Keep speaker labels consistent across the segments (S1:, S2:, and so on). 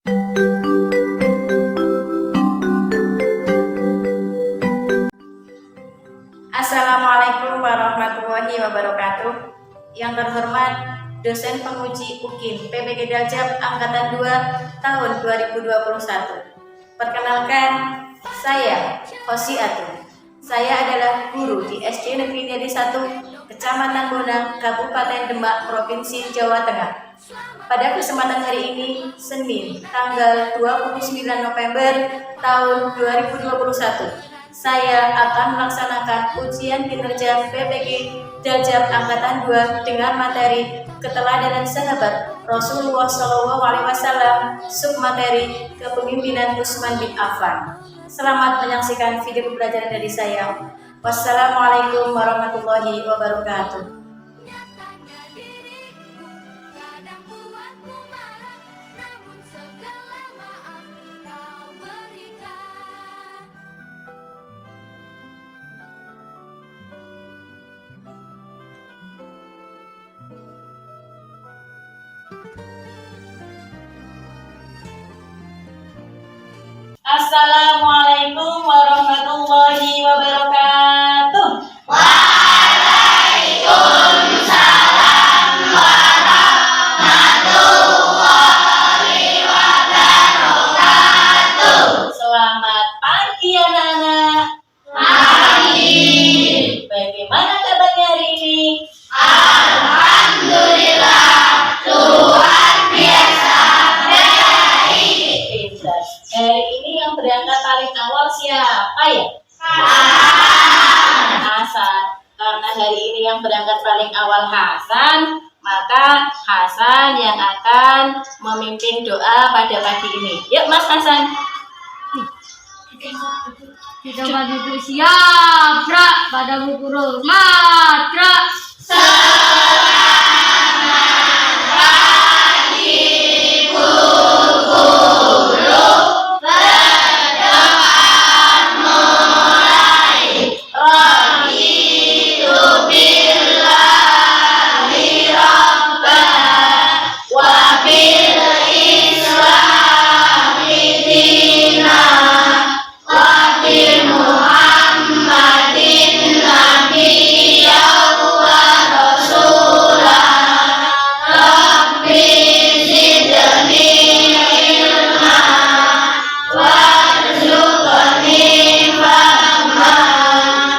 S1: Assalamualaikum warahmatullahi wabarakatuh. Yang terhormat dosen penguji UKIM PPG Daljab Angkatan 2 tahun 2021. Perkenalkan, saya Hosi Atun. Saya adalah guru di SD Negeri Deli 1, Kecamatan Bonang, Kabupaten Demak, Provinsi Jawa Tengah. Pada kesempatan hari ini, Senin, tanggal 29 November tahun 2021, saya akan melaksanakan ujian kinerja PPG Daljab Angkatan 2 dengan materi keteladanan sahabat Rasulullah SAW, submateri kepemimpinan Utsman bin Affan. Selamat menyaksikan video pembelajaran dari saya. Wassalamualaikum warahmatullahi wabarakatuh. Assalamualaikum warahmatullahi wabarakatuh.
S2: Waalaikumsalam warahmatullahi wabarakatuh.
S1: Selamat pagi anak-anak.
S2: Pagi.
S1: Bagaimana kabarnya hari ini?
S2: Alhamdulillah, luar biasa baik.
S1: Pintar. Hari ini yang berangkat paling awal siapa ya? Hasan. Karena hari ini yang berangkat paling awal Hasan, maka Hasan yang akan memimpin doa pada pagi ini. Yuk Mas Hasan.
S3: Kita maju siap, Ra, pada buku hormat, Ra.
S2: Selamat pagi, Bu Guru. Berdoa mulai. Raditu billahi rabban wa bil islami dinan wa bi Muhammadin nabiyyan wa rasulan. Rabbi zidni ilma warzuqni fahman.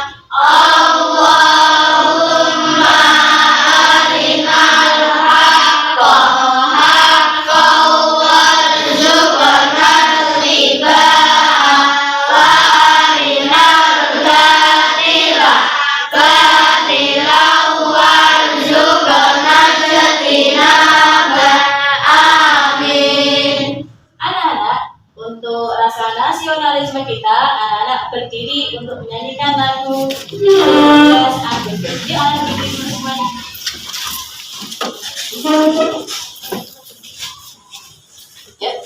S2: Allahumma arinal haqqa haqqan warzuqna ittiba'ah wa arinal batila batilan warzuqna ijtinabah. Amin.
S1: Anak-anak, untuk rasa nasionalisme kita, anak-anak berdiri untuk menyanyikan lagu Tugas Ageng. Yuk anak berdiri semuanya. Yuk.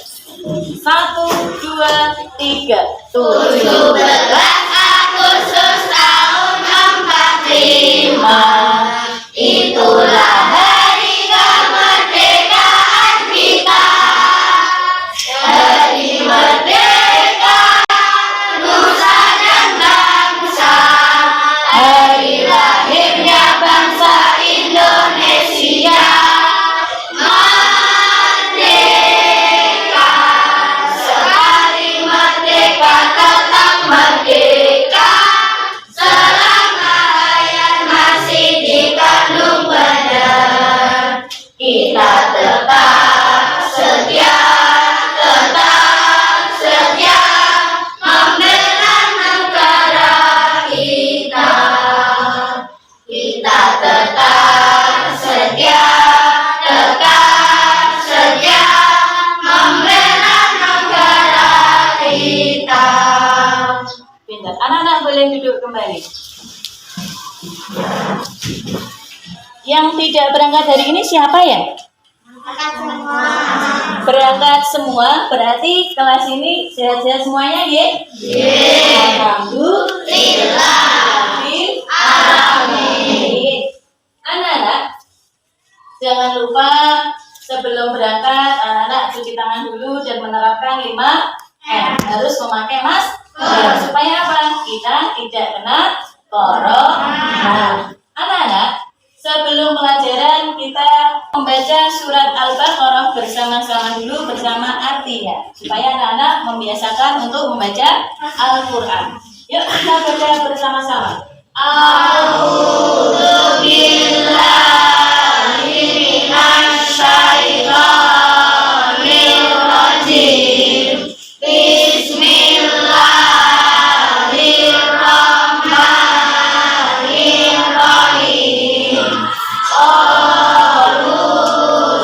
S1: 1, 2, 3.
S2: 17 Agustus tahun 45, itulah hari kemerdekaan kita. Hari merdeka nusa dan bangsa, hari lahirnya bangsa Indonesia. Merdeka, sekali merdeka tetap merdeka. Selama hayat masih dikandung badan, kita tetap setia membela negara kita. Kita tetap setia membela negara kita.
S1: Pintar. Anak-anak boleh duduk kembali. Yang tidak berangkat hari ini siapa ya? Berangkat semua, berarti kelas ini sehat-sehat semuanya ya? Alhamdulillah.
S2: Amin.
S1: Anak-anak, jangan lupa Sebelum berangkat, anak-anak cuci tangan dulu dan menerapkan 5M. Harus memakai masker. Supaya apa? Kita tidak kena corona. Anak-anak, sebelum pelajaran kita membaca surat Al-Baqarah bersama-sama dulu bersama artinya. Supaya anak-anak membiasakan untuk membaca Al-Quran. Yuk kita baca bersama-sama.
S2: A'udzu billahi minasy syaithanir rajim. Bismillahirrahmanirrahim. Qalu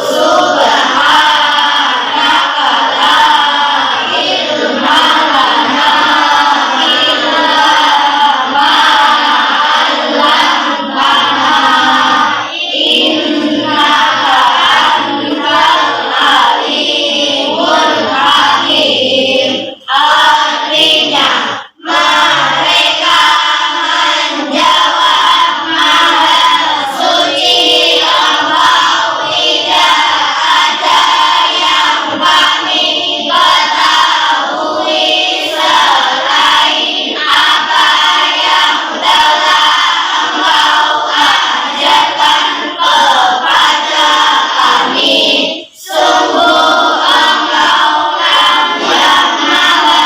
S2: subhanaka la ilma lana illa ma 'allamtana innaka antal alimul hakim. Artinya mereka menjawab, Maha Suci Engkau, tidak ada yang kami ketahui selain apa yang telah Engkau ajarkan kepada kami. Sungguh Engkau lah yang Maha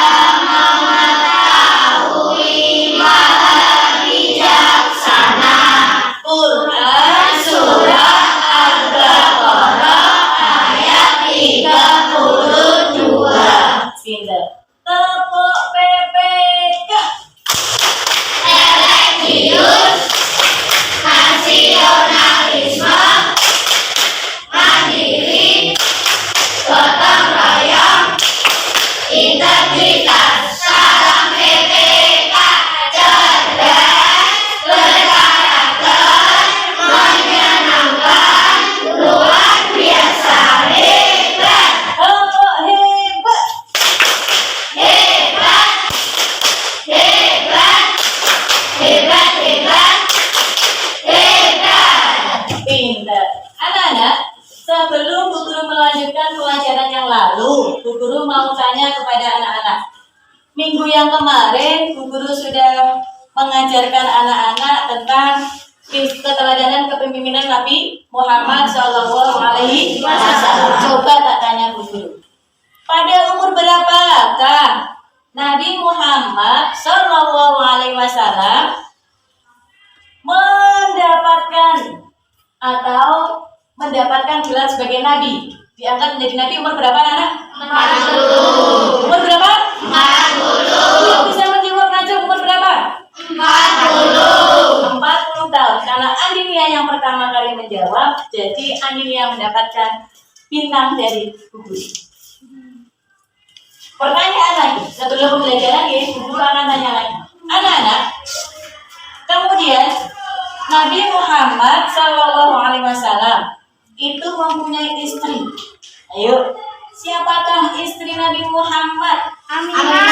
S2: mengetahui, Maha bijaksana. Quran Surah Al-Baqarah ayat 32.
S1: Pinter. Tepuk PPK.
S2: Religius, nasionalisme, mandiri, gotong royong, integritas. Salam PPK, cerdas, berkarakter, menyenangkan, luar biasa, hebat,
S1: Tepuk hebat.
S2: hebat, hebat, hebat, hebat, hebat.
S1: Pinter. Anak-anak, sebelum Bu Guru melanjutkan pelajaran yang lalu, Bu Guru mau tanya kepada anak-anak. Minggu yang kemarin, Bu Guru sudah mengajarkan anak-anak tentang keteladanan kepemimpinan Nabi Muhammad SAW. Coba tak tanya Bu Guru. Pada umur berapakah Nabi Muhammad SAW mendapatkan gelar sebagai nabi, diangkat menjadi nabi umur berapa anak?
S2: 40.
S1: Umur berapa?
S2: 40.
S1: Yang bisa menjawab ngajak umur berapa?
S2: 40.
S1: 40 tahun. Karena Andinia yang pertama kali menjawab, jadi Andinia mendapatkan bintang dari guru. Pertanyaan lagi, sebelum pembelajaran ya, guru akan tanya lagi. Anak-anak, kemudian Nabi Muhammad SAW itu mempunyai istri. Ayo, siapakah istri Nabi Muhammad?
S2: Aminah.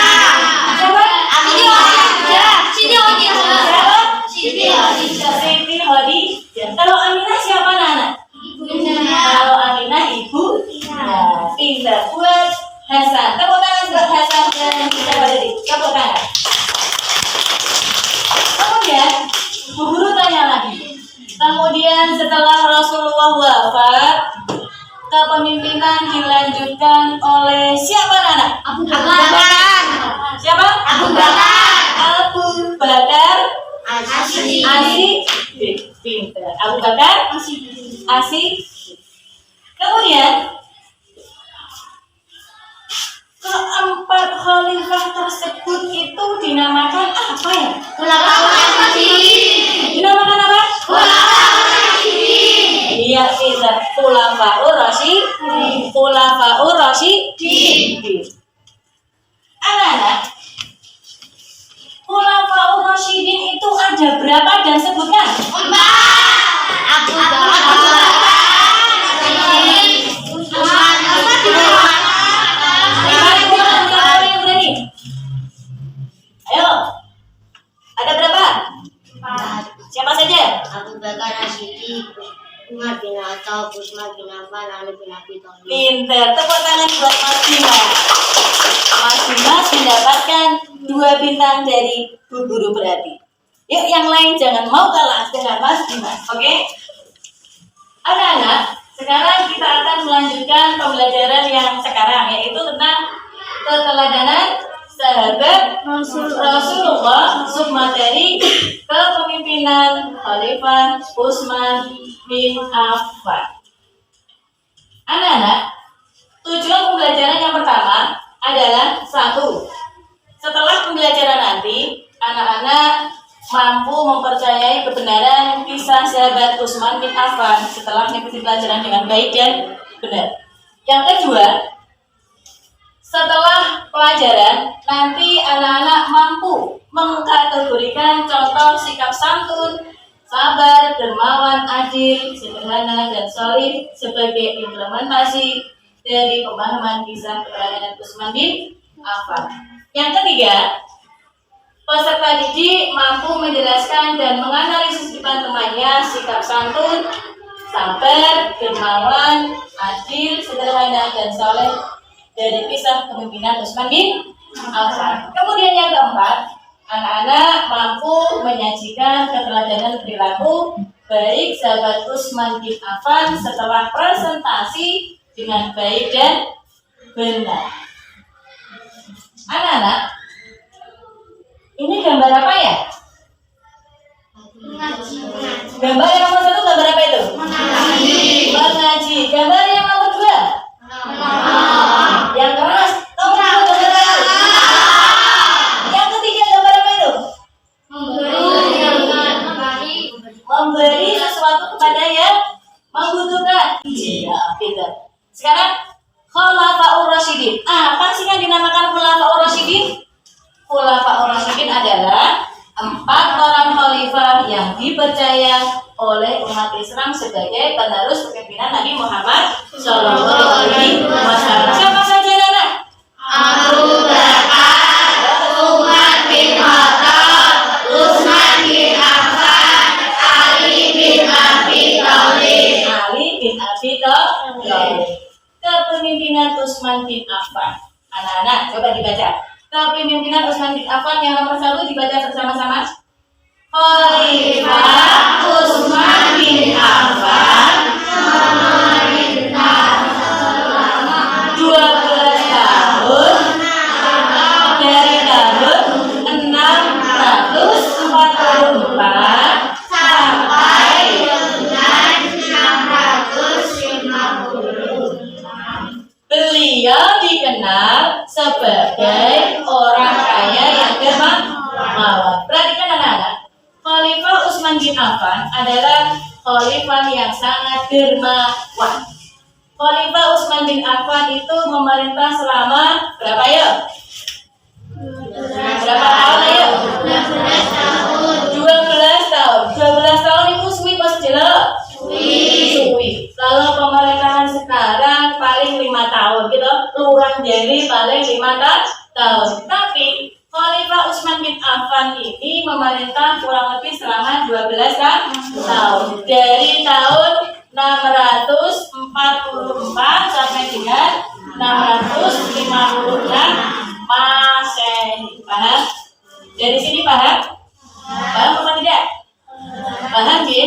S1: Siapa?
S2: Aminah.
S3: Sini Khadijah.
S1: Siapa?
S2: Siti Khadijah.
S1: Siti Khadijah. Kalau Aminah siapa anak?
S2: Ibunya.
S1: Kalau Aminah ibu. Nah, pintar. Buat Hasan. Tepuk tangan buat Hasan dan kita tadi. Tepuk tangan. Kemudian Bu Guru tanya lagi. Kemudian setelah Rasulullah wafat, kepemimpinan dilanjutkan oleh siapa anak?
S2: Abu Bakar.
S1: Siapa?
S2: Abu Bakar.
S1: Abu Bakar
S2: Asy.
S1: pintar. Abu Bakar Asy. Kemudian keempat khalifah tersebut itu dinamakan apa ya?
S2: Khulafaur Rasyidin.
S1: Dinamakan apa?
S2: Khulafaur Rasyidin.
S1: Iya, pintar. Khulafaur Rasyidin. Khulafaur Rasyidin. Anak-anak, Khulafaur Rasyidin itu ada berapa dan sebutkan?
S2: 4. Abu Bakar. Utsman.
S1: Siapa yang berani? Ayo. Ada berapa?
S2: 4.
S1: Siapa saja?
S2: Abu Bakar Asy-Siddiq, Umar bin Khattab, Utsman bin Affan, Ali bin Abi
S1: Pinter. Tepuk tangan buat Mas Dimas. Mas Dimas mendapatkan 2 bintang dari Bu Guru Berarti. Yuk yang lain jangan mau kalah dengan Mas Dimas, oke? Anak-anak, sekarang kita akan melanjutkan pembelajaran yang sekarang, yaitu tentang keteladanan sahabat Rasulullah submateri kepemimpinan Khalifah Utsman bin Affan. Anak-anak, tujuan pembelajaran yang pertama adalah 1. Setelah pembelajaran nanti, anak-anak mampu mempercayai kebenaran kisah sahabat Utsman bin Affan setelah mengikuti pelajaran dengan baik dan benar. Yang kedua, setelah pelajaran nanti anak-anak mampu mengkategorikan contoh sikap santun, sabar, dermawan, adil, sederhana, dan solid sebagai implementasi dari pemahaman kisah keteladanan Utsman bin Affan. Yang ketiga, peserta didik mampu menjelaskan dan menganalisis di depan temannya sikap santun, sabar, dermawan, adil, sederhana, dan soleh dari kisah kepemimpinan Utsman bin Affan. Kemudian yang keempat, anak-anak mampu menyajikan keteladanan perilaku baik sahabat Utsman bin Affan setelah presentasi dengan baik dan benar. Anak-anak, ini gambar apa ya? Gambar yang nomor 1 gambar apa itu? Mengaji. Gambar yang nomor 2? Yang keras. Nomor 2 gambar apa? Yang ketiga gambar apa itu? Memberi sesuatu kepada yang membutuhkan. Iya, pintar. Sekarang Khulafaur Rasyidin. Apa sih yang dinamakan Khulafaur Rasyidin? Khulafaur Rasyidin adalah 4 orang khalifah yang dipercaya oleh umat Islam sebagai penerus kepemimpinan Nabi Muhammad SAW. Siapa saja anak?
S2: Abu Bakar, Umar bin Khattab, Utsman bin Affan, Ali bin Abi Thalib.
S1: Ali bin Abi Thalib. Kepemimpinan Utsman bin Affan. Anak-anak, coba dibaca. Kepemimpinan Utsman bin Affan yang nomor 1 dibaca bersama-sama. Khalifah Utsman bin Affan memerintah selama 12 tahun dari tahun 644 sampai dengan 650. Beliau dikenal sebagai orang kaya yang dermawan. Perhatikan anak-anak, Khalifah Utsman bin Affan adalah khalifah yang sangat dermawan. Khalifah Utsman bin Affan itu memerintah selama berapa ya? Berapa tahun ya? 12 tahun. 12 tahun itu suwi pas jelas. Suwi. Kalau pemerintahan sekarang paling 5 tahun gitu, lurah jadi paling 5 tahun. Tapi Khalifah Utsman bin Affan ini memerintah kurang lebih selama 12 tahun. Dari tahun 644 sampai dengan 656 Masehi. Paham? Dari sini paham? Paham apa tidak? Paham ya?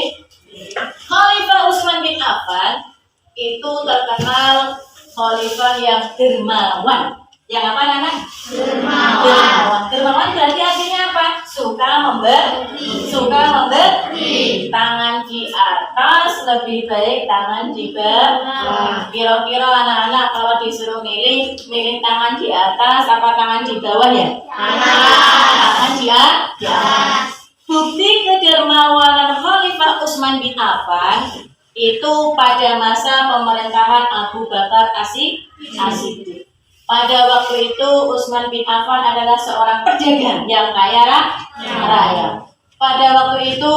S1: Khalifah Utsman bin Affan itu terkenal khalifah yang dermawan. Yang apa anak? Dermawan. Dermawan berarti artinya apa? Suka memberi. Suka memberi. Tangan di atas lebih baik tangan di bawah. Kira-kira anak-anak kalau disuruh milih tangan di atas apa tangan di bawah ya? Tangan di atas. Bukti kedermawanan Khalifah Utsman bin Affan itu pada masa pemerintahan Abu Bakar As-Siddiq. Pada waktu itu Utsman bin Affan adalah seorang pedagang yang kaya raya. Pada waktu itu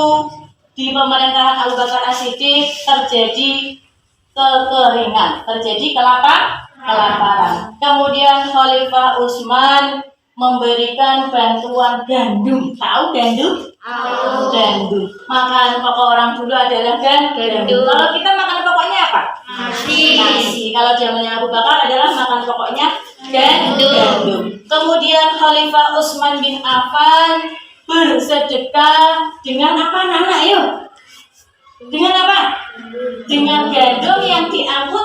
S1: di pemerintahan Abu Bakar As-Siddiq terjadi kekeringan, terjadi kelaparan. Kemudian Khalifah Utsman memberikan bantuan gandum. Tahu gandum? Gandum. Makan pokok orang dulu adalah gandum. Kalau kita makan pokoknya apa? Nasi. Kalau zamannya Abu Bakar adalah makan pokoknya gandum. Kemudian Khalifah Utsman bin Affan bersedekah dengan apa, Nana? Ayo. Dengan apa? Dengan gandum yang diangkut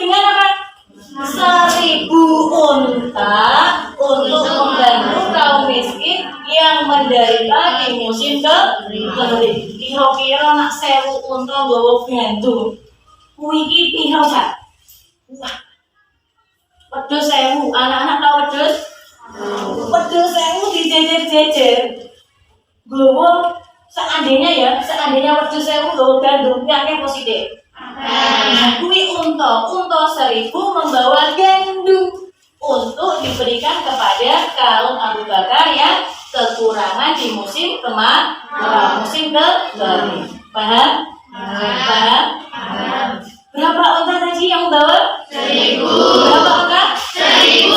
S1: dengan apa? 1000 unta untuk membantu kaum miskin yang menderita di musim kering. Kira-kira nak 1000 unta nggawa gandum. Kuwi iki piro, Cak? Wah. Wedhus 1000. Anak-anak tahu wedhus? Wedhus 1000 dijejer-jejer. Nggawa seandainya wedhus 1000 nggawa gandum, akeh positif. Kuwi unta 1000 membawa gandum untuk diberikan kepada kaum Abu Bakar yang kekurangan di musim musim kering. Paham? Berapa unta tadi yang membawa? 1000. Berapa unta? 1000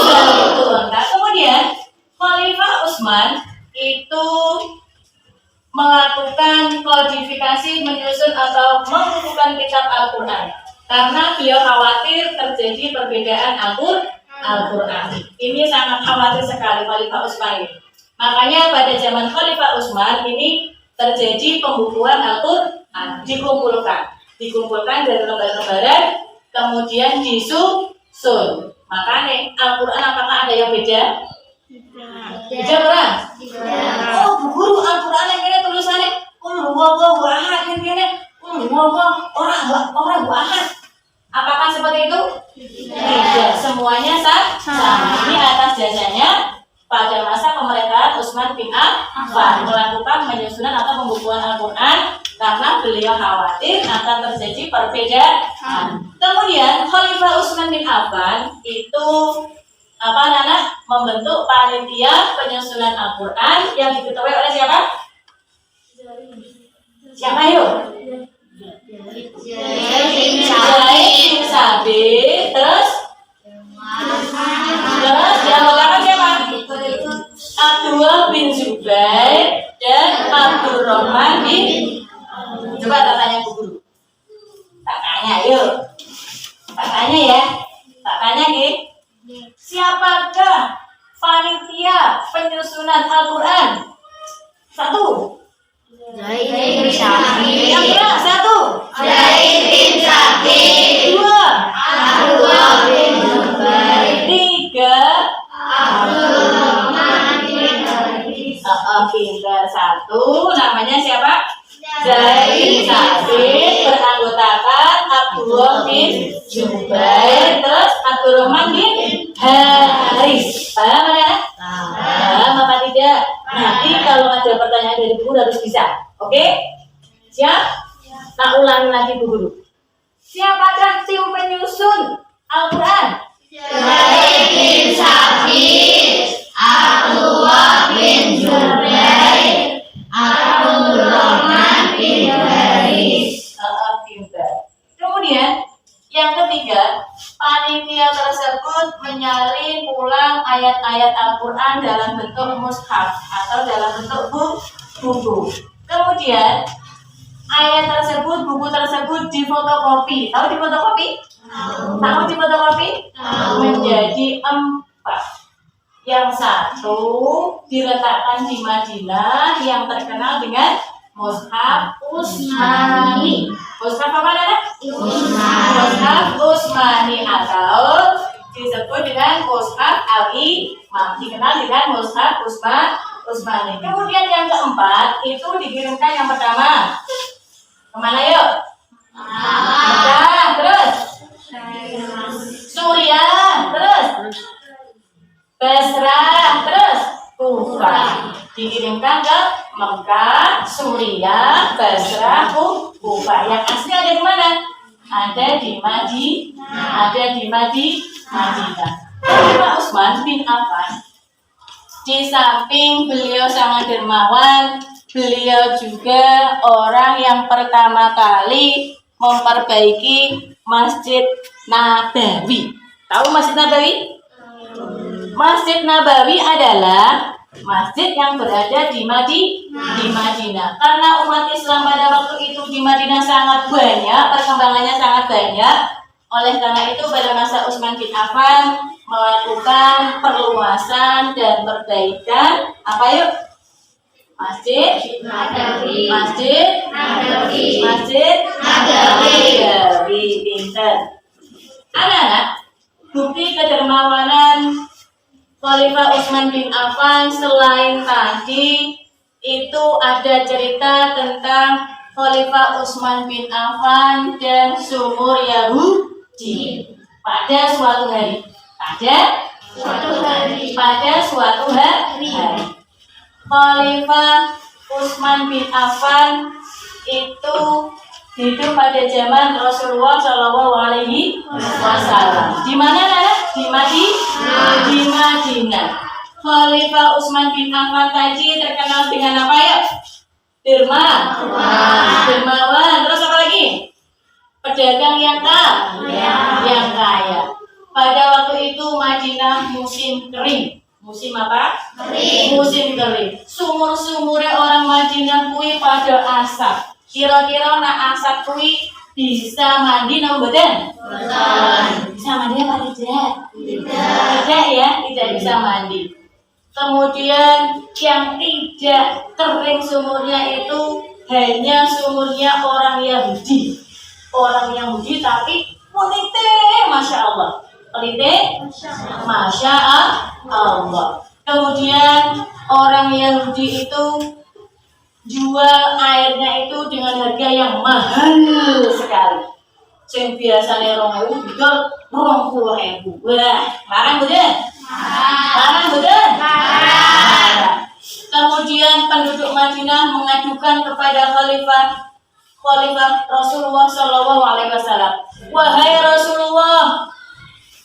S1: unta. Kemudian Khalifah Utsman itu melakukan kodifikasi, menyusun atau mengumpulkan kitab Al-Quran karena beliau khawatir terjadi perbedaan Al-Quran. Ini sangat khawatir sekali Khalifah Utsman ini. Makanya pada zaman Khalifah Utsman ini terjadi pembukuan Al-Quran, dikumpulkan dari lembaran-lembaran, kemudian disusun. Makanya Al-Quran apakah ada yang beda? Beda orang? Oh, Bu Guru, Al-Quran yang ini tulisannya Wallahu ahad, yang ini orang ahad. Apakah seperti itu? Tidak, semuanya sama. Ini atas jasanya pada masa pemerintahan Utsman bin Affan melakukan penyusunan atau pembukuan Al-Quran karena beliau khawatir akan terjadi perbedaan. Kemudian Khalifah Utsman bin Affan itu membentuk panitia penyusunan Al-Quran yang diketuai oleh siapa? Siapa yuk? Zaid bin Sabit. Terus yang belakang siapa? Abdullah bin Zubair dan Abdurrahman bin. Coba tak tanya Bu Guru. Tak tanya yuk. Tak tanya ya. Tak tanya nih. Siapakah panitia penyusunan Al-Quran? 1.
S3: Zaid bin Sabit.
S1: Yang keras 1.
S2: Zaid bin Sabit.
S1: 2.
S2: Abdullah bin Zubair.
S1: 3.
S2: Abdurrahman bin Haris.
S1: Pintar 1. Namanya siapa? Zaid bin Sabit. Beranggotakan Abdullah bin Zubair. Terus Abdurrahman bin Haris. Paham ya? Paham apa tidak? Nanti kalau ada pertanyaan dari Bu Guru harus bisa. Oke? Siap? Nah, ulangi lagi Bu Guru. Siapakah tim penyusun Al-Quran?
S2: Zaid bin Sabit. Abdullah bin Zubair. Abdurrahman bin Haris.
S1: Pintar. Kemudian yang ketiga, panitia tersebut menyalin ulang ayat-ayat Al-Quran dalam bentuk mushaf atau dalam bentuk buku. Kemudian ayat tersebut, buku tersebut difotokopi. Tahu difotokopi? Tahu difotokopi? Menjadi 4. Yang 1 diletakkan di Madinah yang terkenal dengan Mushaf Utsmani. Mushaf apa namanya? Mushaf Utsmani atau disebut dengan Mushaf Al-Imam, dikenal dengan Mushaf Utsmani. Kemudian yang keempat itu dikirimkan yang pertama kemana yuk? Mekah, terus Suriah, terus Basrah, terus Kufah. Dikirimkan ke Mekah, Suriah, Basrah, Kufah. Yang asli ada di mana? Ada di Madinah. Khalifah Utsman bin Affan, di samping beliau sangat dermawan, beliau juga orang yang pertama kali memperbaiki Masjid Nabawi. Tahu Masjid Nabawi? Masjid Nabawi adalah Masjid yang berada di Madinah. Karena umat Islam pada waktu itu di Madinah sangat banyak, perkembangannya sangat banyak. Oleh karena itu pada masa Utsman bin Affan melakukan perluasan dan perbaikan apa yuk? Masjid
S2: Nabawi.
S1: Masjid
S2: Nabawi.
S1: Masjid
S2: Nabawi.
S1: Pinter. Anak-anak, bukti kedermawanan Khalifah Utsman bin Affan selain tadi itu ada cerita tentang Khalifah Utsman bin Affan dan sumur Yahudi pada suatu hari. Pada suatu hari. Khalifah Utsman bin Affan itu hidup pada zaman Rasulullah Shallallahu Alaihi Wasallam. Di mana Nana? Di Madinah. Khalifah Utsman bin Affan tadi terkenal dengan apa ya? Dermawan. Terus apa lagi? Pedagang yang kaya. Pada waktu itu Madinah musim kering. Musim apa? Musim kering. Sumur-sumurnya orang Madinah kui pada asap. Kira-kira nak asap kui bisa mandi nang badan? Bisa mandi apa tidak? Tidak ya, tidak bisa mandi. Kemudian yang tidak kering sumurnya itu hanya sumurnya orang Yahudi. Orang Yahudi tapi pelite, masya Allah. Pelite, masya Allah. Kemudian orang Yahudi itu jual airnya itu dengan harga yang mahal sekali. Yang biasanya 2.000 jual 20.000. Wah, larang betul? Larang betul? Kemudian penduduk Madinah mengadukan kepada Khalifah Rasulullah Shallallahu Alaihi Wasallam. Wahai Rasulullah,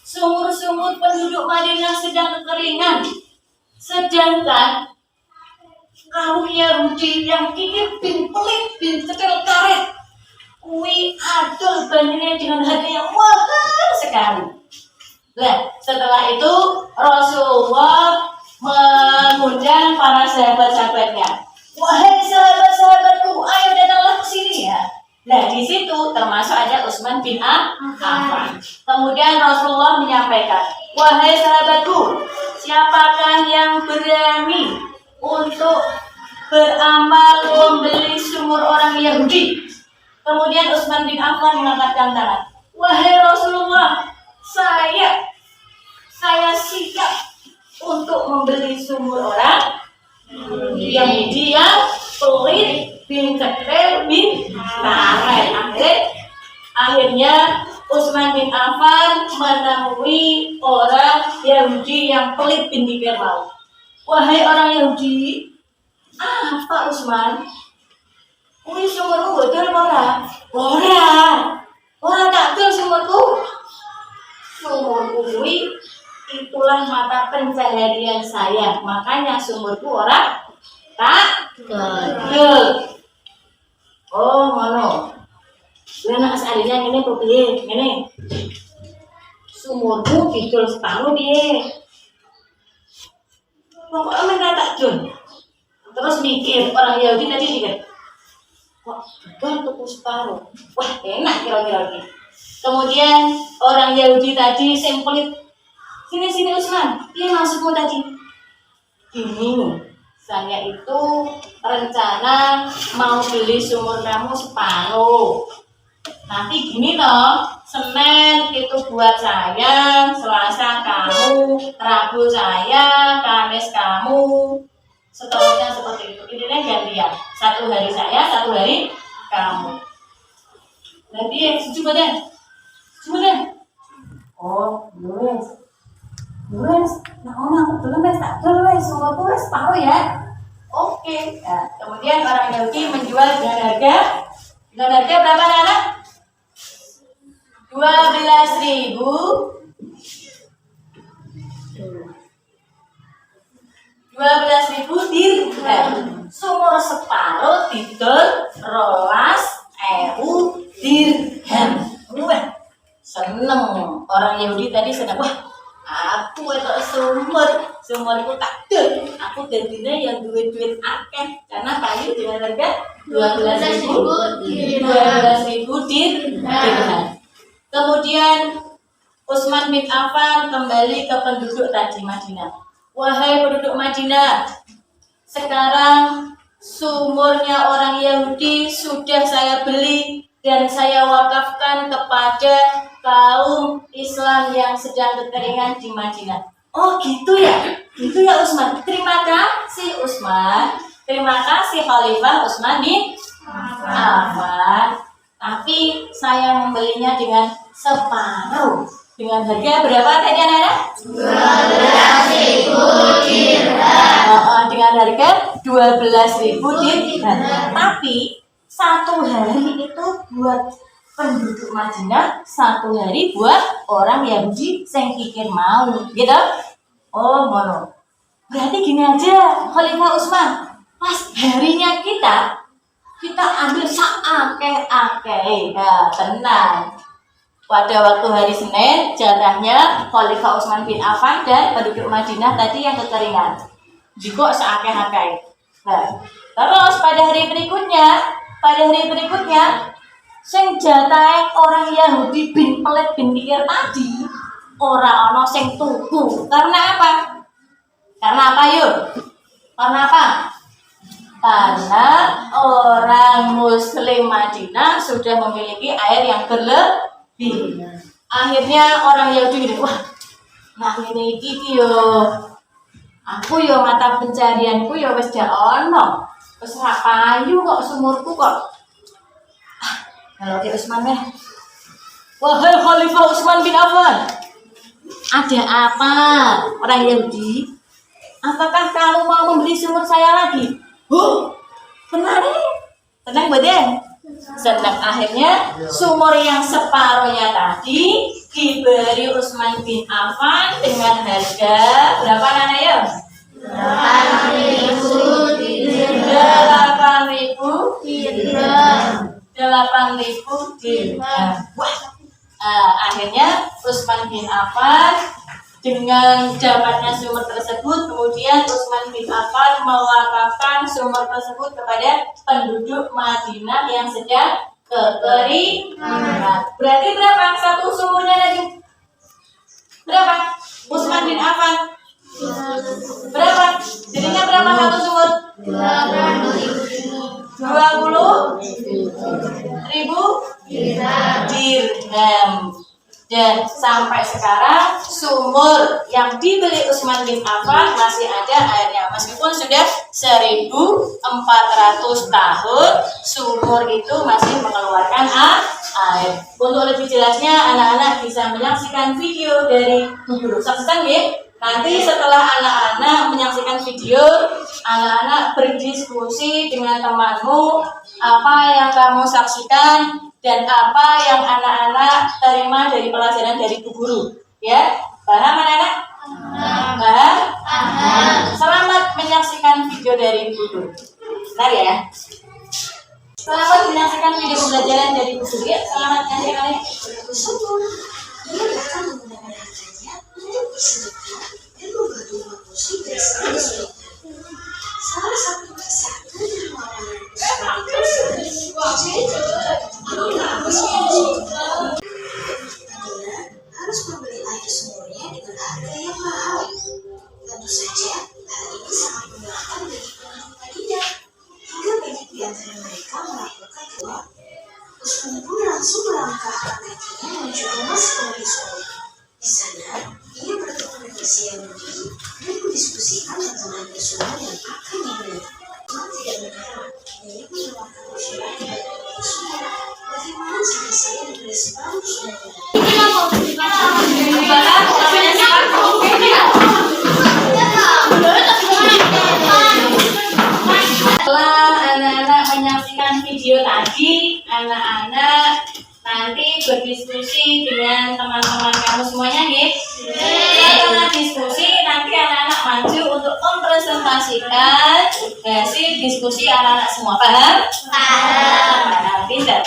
S1: sumur-sumur penduduk Madinah sedang kekeringan, sedangkan kaum Yahudi yang kikir bin pelit bin cekel karet kui adol banjirnya dengan harga yang mahal sekali. Nah, setelah itu Rasulullah mengundang para sahabat-sahabatnya. Wahai sahabat-sahabatku, ayo datanglah ke sini ya. Nah, di situ termasuk ada Utsman bin Affan. Kemudian Rasulullah menyampaikan, wahai sahabatku, siapakah yang berani untuk beramal membeli sumur orang Yahudi? Kemudian Utsman bin Affan mengangkatkan tangan. Wahai Rasulullah, saya siap untuk membeli sumur orang Yahudi yang pelit bin cekel bin karet. Akhirnya Utsman bin Affan menemui orang Yahudi yang pelit bin dikir mau. Wahai orang Yahudi, apa Utsman? Ini sumurku betul ora? Ora tak betul sumurku. Sumurku kuwi itulah mata pencaharian saya. Makanya sumurku ora tak betul. Oh, ngono. Kuwi nek asalinya ngene kok piye? Ngene. Sumurku didol separuh piye? Pokoknya mereka tak dun. Terus mikir, orang Yahudi tadi mikir, kok betul tuku separuh? Wah, enak kira-kira ini. Kemudian orang Yahudi tadi sempelit, sini Utsman, ini maksudmu tadi? Gini, saya itu rencana mau beli sumur kamu separuh. Nanti gini loh, Senin itu buat saya, Selasa kamu, Rabu saya, Kamis kamu, seterusnya seperti itu. Intinya gantian, 1 hari saya, 1 hari kamu. Nanti setuju deh. Oh, Luis, nah aku belum tak Luis, sumurku wis separuh ya. Oke. Nah, kemudian orang Yahudi menjual dengan harga berapa anak? 12.000 dirham. Sumur separuh didol 12.000 dirham. Wah, seneng. Orang Yahudi tadi seneng. Wah, Aku itu sumurku tak dol. Aku dadine yang duit akeh karena payu dengan harga 12.000 dirham. Kemudian Utsman bin Affan kembali ke penduduk tadi Madinah. Wahai penduduk Madinah, sekarang sumurnya orang Yahudi sudah saya beli dan saya wakafkan kepada kaum Islam yang sedang kekeringan di Madinah. Oh gitu ya Utsman. Terima kasih Utsman. Terima kasih Khalifah Utsman bin Affan. Tapi saya membelinya dengan separuh. Dengan harga berapa tadi anak-anak?
S2: 12.000 dirham.
S1: Dengan harga 12.000 dirham. Tapi satu hari itu buat penduduk Madinah, satu hari buat orang Yahudi sing kikir mau, gitu? Oh, ngono. Berarti gini aja, Khalifah Utsman. Pas harinya kita ambil seakeh-akeh. Nah, tenang. Pada waktu hari Senin, jatahnya Khalifah Utsman bin Affan dan penduduk Madinah tadi yang kekeringan. Juga seakeh-akeh. Nah, terus pada hari berikutnya sing jatahe orang Yahudi bin pelit bin mikir tadi ora ana sing tuku. Karena apa? Yuk? Karena apa? Karena orang Muslim Madinah sudah memiliki air yang berlebih. Akhirnya orang Yahudi gini, wah, nah ini iki yo. Aku yo mata pencarianku yo wis gak ono. Wis ra payu kok sumurku kok. Kalau ke Utsman ya. Wahai Khalifah Utsman bin Affan. Ada apa? Orang Yahudi? Apakah kamu mau membeli sumur saya lagi? Benar nih. Tenang badan. Senang akhirnya sumur yang separuhnya tadi diberi Utsman bin Affan dengan harga berapa Nana?
S2: 8.000 dirham.
S1: 8.000 dirham. Wah. Akhirnya Utsman bin Affan dengan dapatnya sumur tersebut, kemudian Utsman bin Affan mewakafkan sumur tersebut kepada penduduk Madinah yang sedang kekeringan. Berarti berapa satu sumurnya lagi? Berapa? Utsman bin Affan berapa? Jadinya berapa satu sumur? 20.000 dirham. Dan sampai sekarang sumur yang dibeli Utsman bin Affan masih ada airnya. Meskipun sudah 1.400 tahun, sumur itu masih mengeluarkan air. Untuk lebih jelasnya, anak-anak bisa menyaksikan video dari guru. Saksikan ya. Nanti setelah anak-anak menyaksikan video, anak-anak berdiskusi dengan temanmu apa yang kamu saksikan dan apa yang anak-anak terima dari pelajaran dari Bu Guru. Ya, paham anak-anak? Paham? Selamat menyaksikan video dari Bu Guru. Bentar ya. Selamat menyaksikan video pembelajaran dari Bu Guru. Ya, selamat menyaksikan.
S4: Ia bahkan menggunakan hartanya untuk bersedekah dan membantu manusia dari segala sulitnya. Salah satu kisah kedermawanan Madinah harus membeli air sumurnya dengan harga yang mahal. Tentu saja hal ini sangat memberatkan bagi penduduk Madinah, hingga banyak di antara mereka melakukan doa. Utsman pun langsung melangkahkan kakinya menuju rumah si pemilik sumur. Di sana, ia bertemu dengan si Yahudi dan mendiskusikan tentang harga sumur yang akan dibeli. Utsman tidak berharap milik menawarkan usulan kepada pemilik sumur. Bagaimana jika saya dibeli separuh sumurnya?
S1: Setelah anak-anak menyaksikan video tadi, anak-anak nanti berdiskusi dengan teman-teman kamu semuanya nih. Setelah diskusi, nanti anak-anak maju untuk mempresentasikan hasil diskusi anak-anak semua. Paham? Paham. Pintar.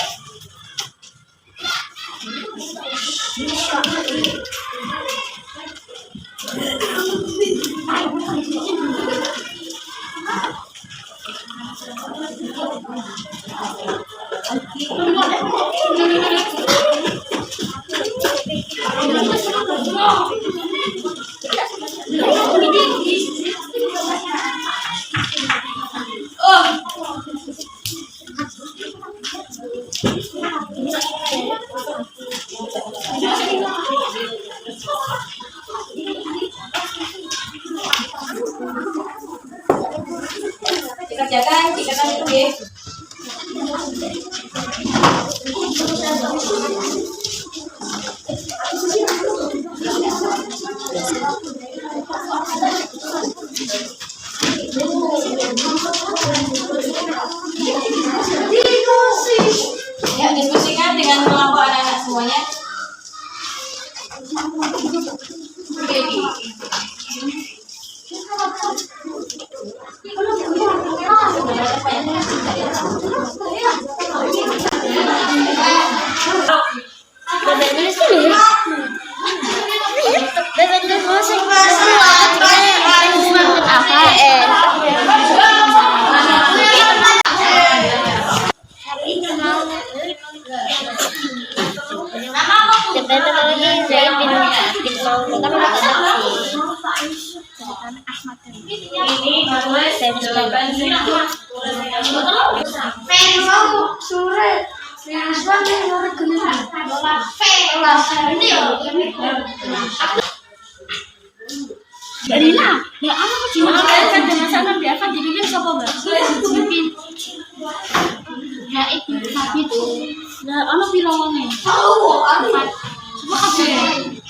S1: Dikerjakan itu ya. Ya, diskusikan dengan kelompok anak-anak semuanya. Ini menulis jawaban
S3: Darina, ya apa sih? Kan masakan biasa jadinya siapa, Mbak? Mungkin. Ya itu tapi itu. Nah, ono piro wonge? Tahu, semua kabeh.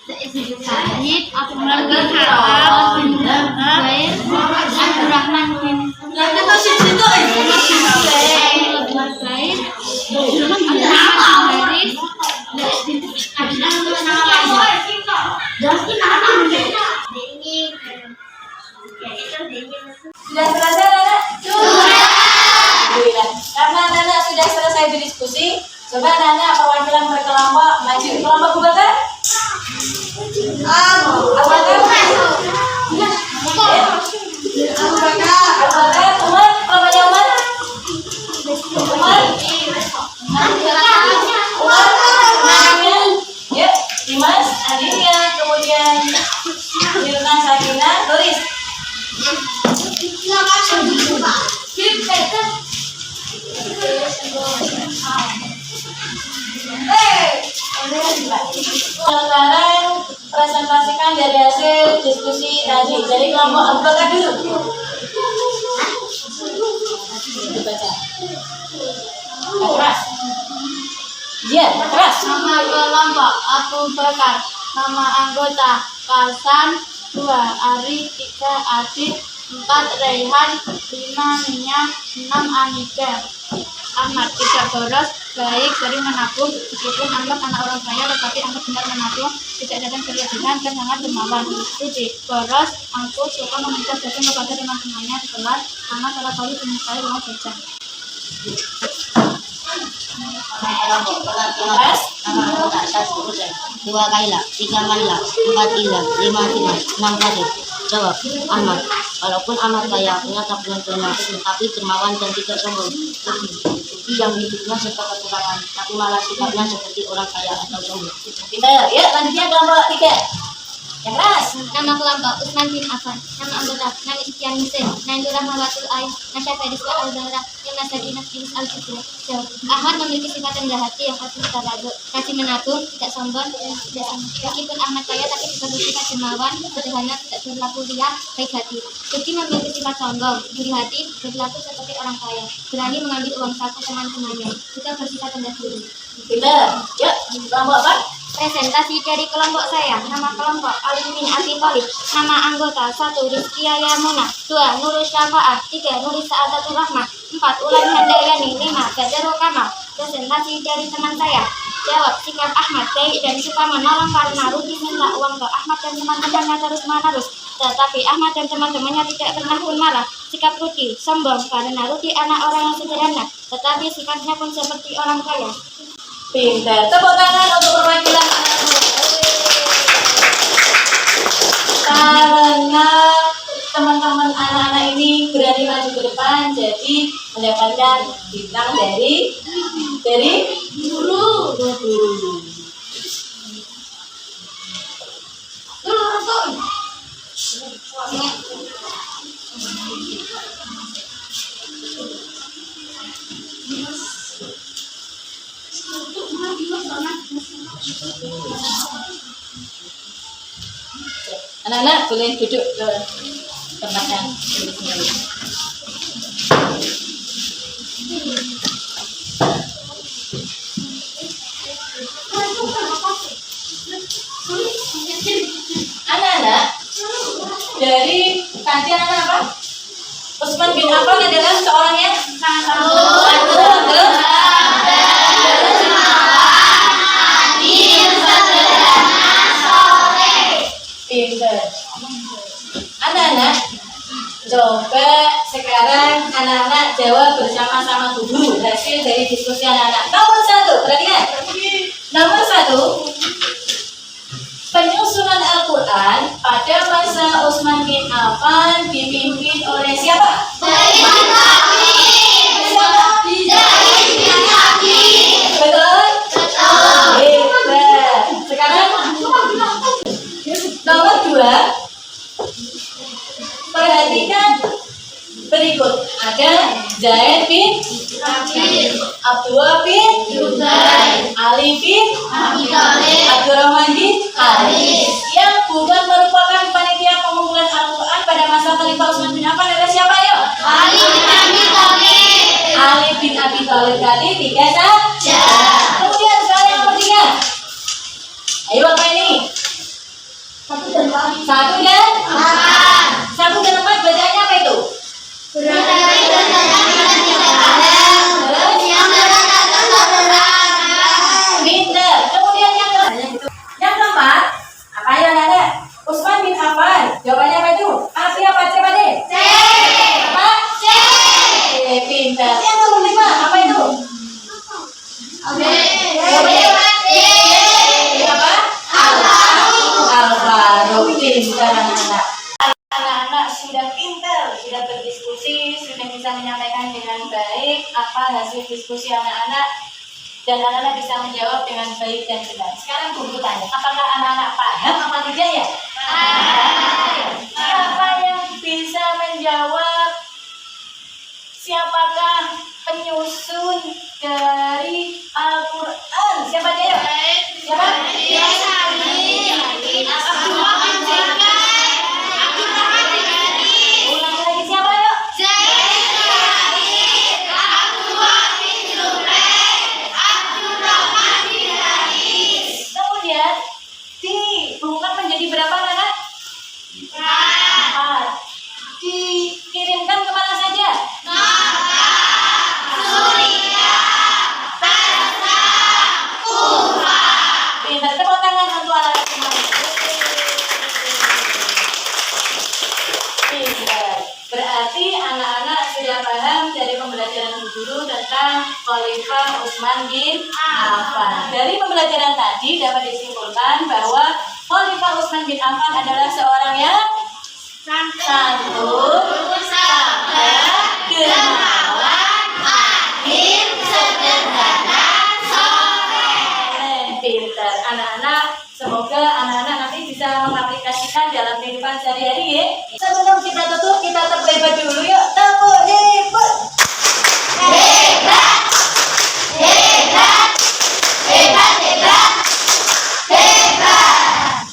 S3: Said Abdullah bin Haram bin Zubair Abdurrahman bin
S1: Sudah selesai, Nana? Sudah. Karena Nana sudah selesai berdiskusi, coba Nana perwakilan berkelompok maju. Kelompok Abu Bakar? Abu Bakar? Umar? Kelompoknya Umar? Umar? Namanya? Yuk, Dimas, adiknya, kemudian Mirna, Sakina, Doris. Sekarang presentasikan dari hasil diskusi tadi. Dari kelompok Abu Bakar dulu. Dibaca. Keras. Iya, keras.
S2: Nama kelompok Abu Bakar. Nama anggota Kasan 2 Ari, 3 Adit, 4 Rehan, 5 Nia, 6 Anika. Ahmad tidak boros, baik, sering menabung, meskipun anggap anak orang kaya, tetapi anggap benar menabung, tidak datang berlebihan dan sangat dermawan. Rudi boros, angkuh, suka meminta jajan kepada teman-temannya di kelas, karena salah kali menyukai uang jajan.
S1: Keras.
S5: Nama anggota 1 Husain, 2 Kaila, 3 Maila, 4 Ila, 5 Dimas, 6 Kadif. Jawab, Ahmad. Walaupun Ahmad kaya, punya tabungan banyak, tapi dermawan dan tidak sombong. Budi yang hidupnya serta kekurangan, tapi malah sikapnya seperti orang kaya atau sombong.
S1: Pintar. Yuk, lanjutnya kelompok 3. Yang keras.
S2: Nama kelompok Utsman bin Affan. Nama anggota Nani Istian Hussein, Naindul Rahmawatul Ain, Nasya Fediswa Al-Zahra, Yuna Sakinah Yunus Al-Fitri. Jawab, Ahmad memiliki sifat rendah hati yang harus kita laduk, rajin menabung, tidak sombong, tidak sombong. Meskipun Ahmad kaya tapi juga bersifat dermawan, sederhana, tidak berlaku riak, baik hati. Budi memiliki sifat sombong, iri hati, berlaku seperti orang kaya, berani mengambil uang saku teman-temannya, juga bersifat rendah diri.
S1: Pintar. Yuk, kelompok apa?
S2: Presentasi dari kelompok saya. Nama kelompok Alimin Abi Thalib. Nama anggota 1 Rizkia Yamuna, 2 Nurul Syafaat, 3 Nurul Sa'adatul Rahmah, 4 Ulan Handayani, 5 Badarul Kamal. Presentasi dari teman saya. Jawab, sikap Ahmad baik dan suka menolong karena Rudi minta uang ke Ahmad dan teman-temannya terus-menerus. Tetapi Ahmad dan teman-temannya tidak pernah pun marah. Sikap Rudi sombong karena Rudi anak orang yang sederhana, tetapi sikapnya pun seperti orang kaya.
S1: Pintar. Tepuk tangan untuk perwakilan anak muda. Karena teman-teman anak-anak ini berani maju ke depan, jadi mendapatkan bintang dari guru. guru. Anak-anak boleh duduk ke tempatnya sendiri-sendiri. Anak-anak, dari tadi anak apa? Utsman bin Affan adalah seorang yang pintar. Anak-anak, coba sekarang anak-anak jawab bersama-sama dulu hasil dari diskusi anak-anak. Nomor 1, perhatikan. Nomor 1, penyusunan Al-Quran pada masa Utsman bin Affan dipimpin oleh siapa? Betul? Hebat. Sekarang nomor 2, perhatikan berikut. Ada Zaid bin Abdullah bin Ali bin Abdurrahman bin Haris. Yang bukan merupakan panitia pengumpulan Al-Quran pada masa Khalifah Utsman bin Affan adalah siapa? Ayo. Ali bin Abi Thalib tadi 3 saja. Kemudian soal yang nomor 3. Ayo apa ini? 1 dan 4. 1 dan 4 bacaannya apa itu? Pintar. Kemudian yang keempat, apa ya anak-anak? Utsman bin Affan. Jawabannya apa itu? Api apa C, Pak De? C. Apa? C. Pintar. Yang nomor 5, apa itu? Apa? Al-Faruq. Pintar anak-anak. Anak-anak sudah pintar, sudah berdiskusi, sudah bisa menyampaikan dengan baik apa hasil diskusi anak-anak, dan anak-anak bisa menjawab dengan baik dan benar. Sekarang guru tanya, apakah anak-anak paham apa tidak ya? Siapa yang bisa menjawab siapakah penyusun dari Al-Quran? Siapa dia? Siapa? Ulang lagi, siapa yuk? Kemudian dibungkam menjadi berapa anak? 4. Dikirimkan kemana saja? Pintar, tepuk tangan untuk anak-anak semua. Pintar. Berarti anak-anak sudah paham dari pembelajaran guru tentang Khalifah Utsman bin Affan. Dari pembelajaran tadi dapat disimpulkan bahwa Khalifah Utsman bin Affan adalah seorang yang santun, sabar, dermawan, adil, sederhana, soleh. Pintar. Anak-anak, semoga anak-anak nanti bisa mengaplikasikan dalam kehidupan sehari-hari ya. Sebelum kita tutup, kita tepuk hebat dulu yuk. Tepuk hebat. Hebat. Hebat. Hebat, hebat. Hebat.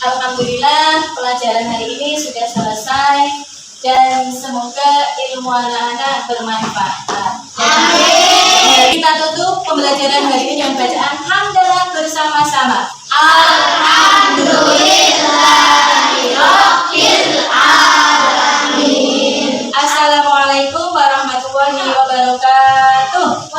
S1: Alhamdulillah, pelajaran hari ini sudah selesai dan semoga ilmu anak-anak bermanfaat. Amin. Kita tutup pembelajaran hari ini dengan bacaan hamdalah bersama-sama. Alhamdulillahirabbil alamin. Assalamualaikum warahmatullahi wabarakatuh.